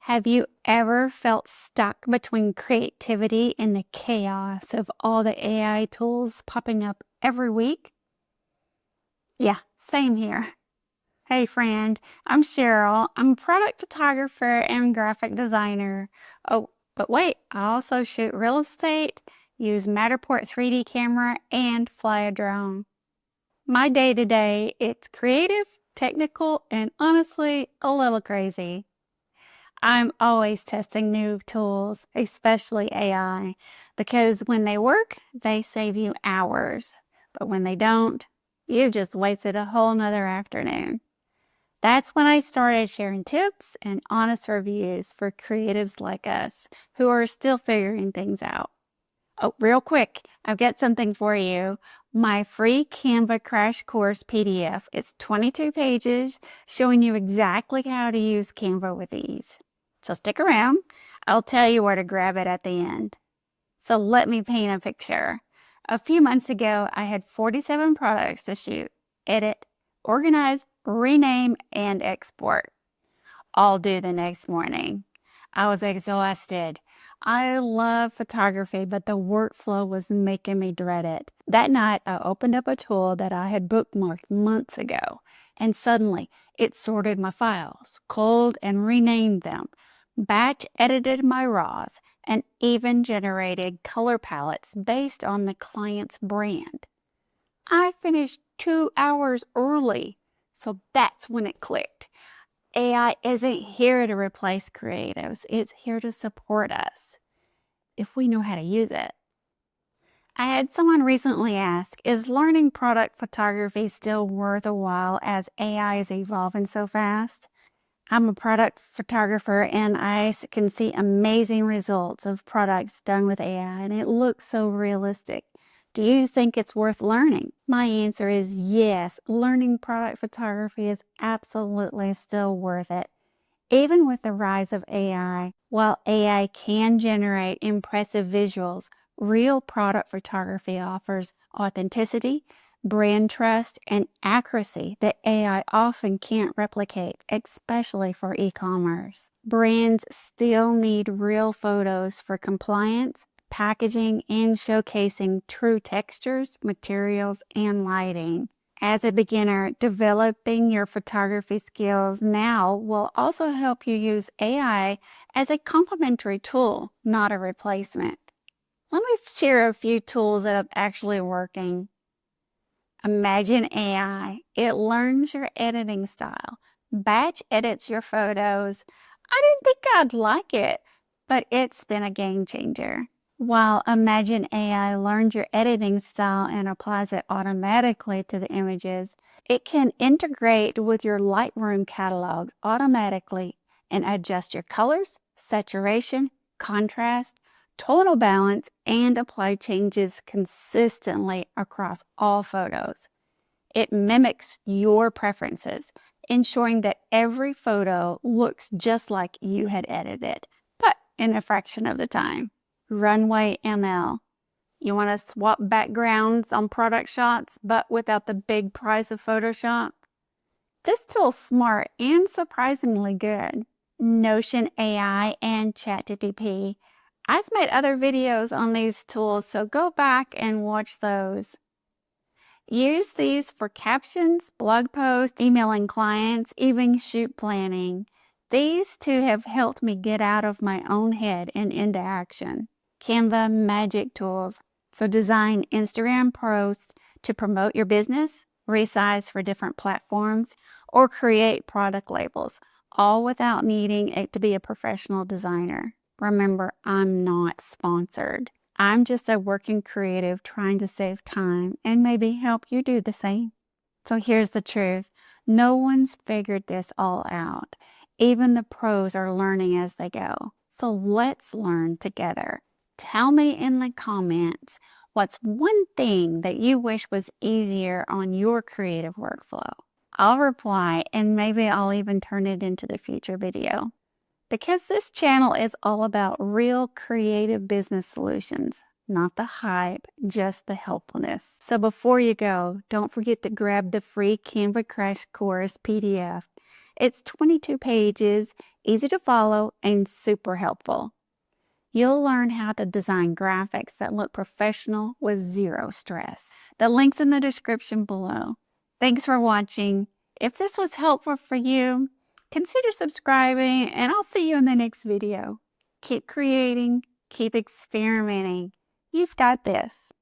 Have you ever felt stuck between creativity and the chaos of all the AI tools popping up every week? Yeah, same here. Hey, friend, I'm Cheryl. I'm a product photographer and graphic designer. Oh, but wait, I also shoot real estate, use Matterport 3D camera, and fly a drone. My day to day, it's creative, technical, and honestly, a little crazy. I'm always testing new tools, especially AI, because when they work, they save you hours. But when they don't, you just wasted a whole nother afternoon. That's when I started sharing tips and honest reviews for creatives like us who are still figuring things out. Oh, real quick, I've got something for you. My free Canva crash course PDF. It's 22 pages showing you exactly how to use Canva with ease. So stick around. I'll tell you where to grab it at the end. So let me paint a picture. A few months ago, I had 47 products to shoot, edit, organize, rename, and export, all due the next morning. I was exhausted. I love photography, but the workflow was making me dread it. That night, I opened up a tool that I had bookmarked months ago, and suddenly it sorted my files, culled and renamed them, batch edited my RAWs, and even generated color palettes based on the client's brand. I finished 2 hours early, so that's when it clicked. AI isn't here to replace creatives. It's here to support us if we know how to use it. I had someone recently ask, is learning product photography still worth a while as AI is evolving so fast? I'm a product photographer and I can see amazing results of products done with AI and it looks so realistic. Do you think it's worth learning? My answer is yes. Learning product photography is absolutely still worth it. Even with the rise of AI, while AI can generate impressive visuals, real product photography offers authenticity, brand trust, and accuracy that AI often can't replicate, especially for e-commerce. Brands still need real photos for compliance, packaging, and showcasing true textures, materials, and lighting. As a beginner, developing your photography skills now will also help you use AI as a complementary tool, not a replacement. Let me share a few tools that are actually working. Imagine AI. It learns your editing style, batch edits your photos. I didn't think I'd like it, but it's been a game changer. While Imagine AI learns your editing style and applies it automatically to the images, it can integrate with your Lightroom catalog automatically and adjust your colors, saturation, contrast, tonal balance, and apply changes consistently across all photos. It mimics your preferences, ensuring that every photo looks just like you had edited it, but in a fraction of the time. Runway ML. You want to swap backgrounds on product shots, but without the big price of Photoshop? This tool's smart and surprisingly good. Notion AI and ChatGPT. I've made other videos on these tools, so go back and watch those. Use these for captions, blog posts, emailing clients, even shoot planning. These two have helped me get out of my own head and into action. Canva Magic Tools. So design Instagram posts to promote your business, resize for different platforms, or create product labels, all without needing it to be a professional designer. Remember, I'm not sponsored. I'm just a working creative trying to save time and maybe help you do the same. So here's the truth. No one's figured this all out. Even the pros are learning as they go. So let's learn together. Tell me in the comments what's one thing that you wish was easier on your creative workflow. I'll reply and maybe I'll even turn it into the future video. Because this channel is all about real creative business solutions, not the hype, just the helpfulness. So before you go, don't forget to grab the free Canva Crash Course PDF. It's 22 pages, easy to follow, and super helpful. You'll learn how to design graphics that look professional with zero stress. The link's in the description below. Thanks for watching. If this was helpful for you, consider subscribing, and I'll see you in the next video. Keep creating, keep experimenting. You've got this.